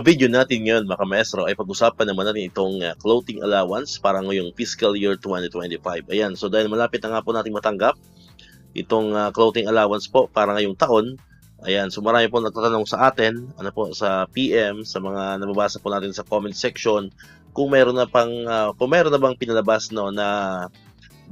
video natin ngayon mga maestro ay pag-usapan naman natin itong clothing allowance para ngayong fiscal year 2025. Ayan, so dahil malapit na nga po natin matanggap itong clothing allowance po para ngayong taon, ayan, so marami po nagtatanong sa atin, ano po, sa PM, sa mga nababasa po natin sa comment section, kung meron na bang pinalabas no na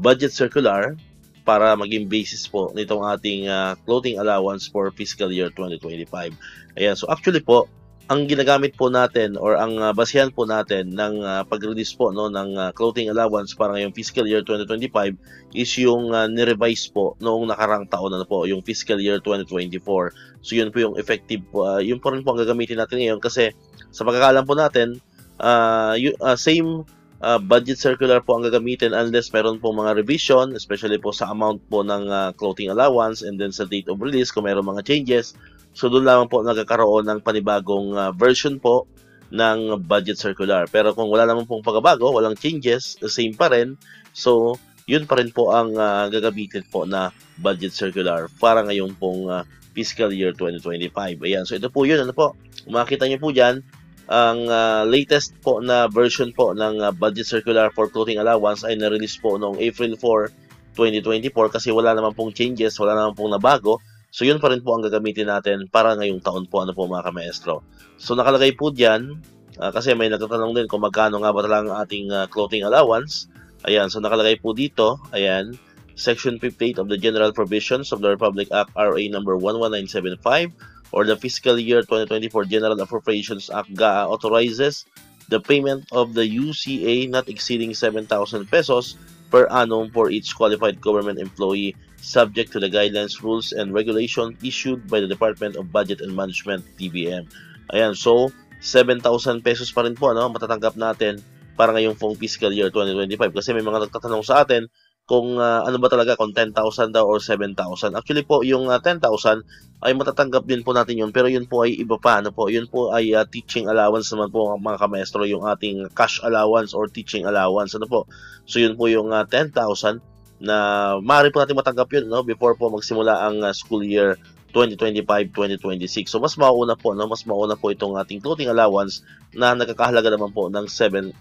budget circular para maging basis po nitong ating clothing allowance for fiscal year 2025. Ayan, so actually po, ang ginagamit po natin or ang basihan po natin ng pag-release po no ng clothing allowance para ngayong fiscal year 2025 is yung ni-revise po noong nakarang taon na po, yung fiscal year 2024. So yun po yung effective po, yun po rin po ang gagamitin natin ngayon kasi sa pagkakaalam po natin, same budget circular po ang gagamitin unless meron po mga revision, especially po sa amount po ng clothing allowance and then sa date of release kung meron mga changes. So doon lamang po nagkakaroon ng panibagong version po ng budget circular. Pero kung wala naman pong pagbabago, walang changes, same pa rin. So yun pa rin po ang gagamitin po na budget circular para ngayong pong fiscal year 2025. Ayan, so ito po yun, ano po, makikita nyo po dyan, ang latest po na version po ng budget circular for clothing allowance ay na-release po noong April 4, 2024 kasi wala naman pong changes, wala naman pong nabago. So yun pa rin po ang gagamitin natin para ngayong taon po, ano po mga kamaestro. So nakalagay po dyan, kasi may nagtatanong din kung magkano nga ba talaga ang ating clothing allowance. Ayan, so nakalagay po dito, ayan, Section 58 of the General Provisions of the Republic Act RA number 11975 or the Fiscal Year 2024 General Appropriations Act GAA authorizes the payment of the UCA not exceeding 7,000 pesos per annum for each qualified government employee subject to the guidelines, rules, and regulations issued by the Department of Budget and Management, DBM. Ayan, so 7,000 pesos pa rin po matatanggap natin para ngayong pong fiscal year 2025 kasi may mga nagtatanong sa atin kung ano ba talaga, kung 10,000 daw or 7,000. Actually po, yung 10,000 ay matatanggap din po natin yun, pero yun po ay iba pa, ano po, yun po ay teaching allowance naman po mga kamaestro, yung ating cash allowance or teaching allowance, ano po. So yun po yung 10,000 na maaari po natin matanggap yun before po magsimula ang school year 2025-2026. So mas mauna po itong ating clothing allowance na nagkakahalaga naman po ng 7,000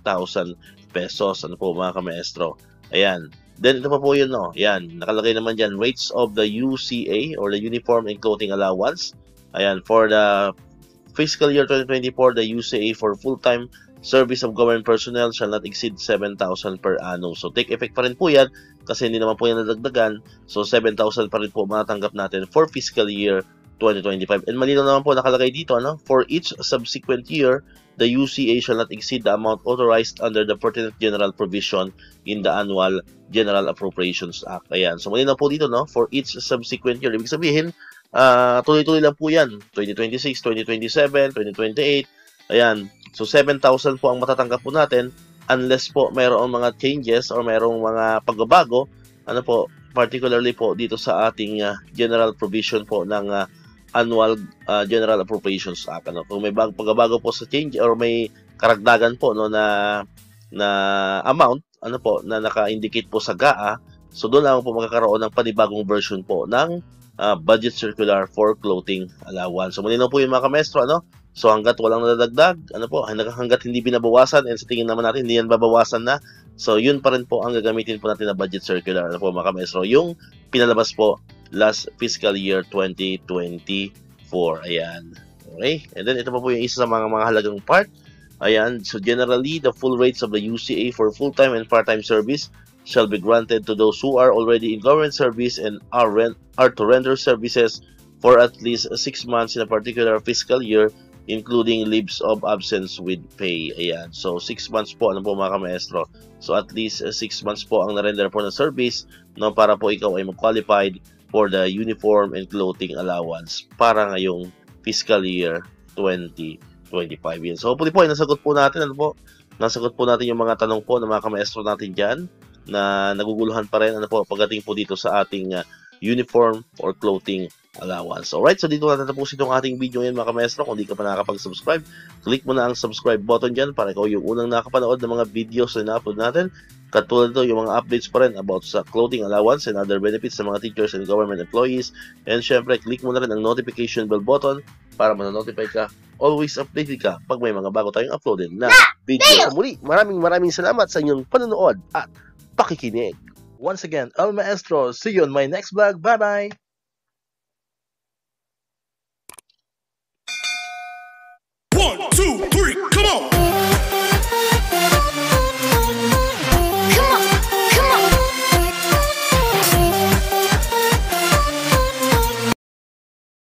pesos, ano po mga kamaestro. Ayan. Then ito pa po yun, Ayan, nakalagay naman dyan, rates of the UCA or the Uniform and Clothing Allowance. Ayan, for the fiscal year 2024, the UCA for full-time service of government personnel shall not exceed 7,000 per annum. So take effect pa rin po yan kasi hindi naman po yan nadagdagan. So 7,000 pa rin po matatanggap natin for fiscal year 2025. And malinaw naman po nakalagay dito, for each subsequent year, the UCA shall not exceed the amount authorized under the pertinent general provision in the annual General Appropriations Act. Ayan. So malinaw po dito, for each subsequent year. Ibig sabihin, tuloy-tuloy lang po yan. 2026, 2027, 2028. Ayan. So 7,000 po ang matatanggap po natin unless po mayroong mga changes or mayroong mga pagbabago, particularly po dito sa ating general provision po ng annual General Appropriations Act. Kung may pagbabago po sa change or may karagdagan po na amount na naka-indicate po sa GAA, so doon lang po magkakaroon ng panibagong version po ng budget circular for clothing allowance. So malinaw po yung mga kamestro, So hanggat walang nadadagdag, hanggat hindi binabawasan, and sa tingin naman natin hindi yan babawasan na. So yun pa rin po ang gagamitin po natin na budget circular, mga kamestro, yung pinalabas po last fiscal year 2024. Ayan. Okay? And then ito pa po yung isa sa mga halagang part. Ayan. So generally, the full rates of the UCA for full-time and part-time service shall be granted to those who are already in government service and are to render services for at least 6 months in a particular fiscal year, including leaves of absence with pay. Ayan. So 6 months po, mga kamaestro. So at least 6 months po ang na-render po ng service, para po ikaw ay mag-qualified for the uniform and clothing allowance para ngayong fiscal year 2025. Yan. So hopefully po ay nasagot po natin, nasagot po natin yung mga tanong po ng mga kamaestro natin dyan na naguguluhan pa rin, pagdating po dito sa ating uniform or clothing allowance. Alright, so dito na tatapusin itong ating video ngayon, mga kamaestro. Kung di ka pa nakakapag-subscribe, click mo na ang subscribe button dyan para ikaw yung unang nakapanood ng mga videos na na-upload natin. Katulad ito, yung mga updates pa rin about sa clothing allowance and other benefits sa mga teachers and government employees. And syempre, click mo na rin ang notification bell button para manonotify ka. Always updated ka pag may mga bago tayong uploaded na video. Muli, maraming salamat sa inyong panonood at pakikinig. Once again, El Maestro. See you on my next vlog. Bye-bye! 1, 2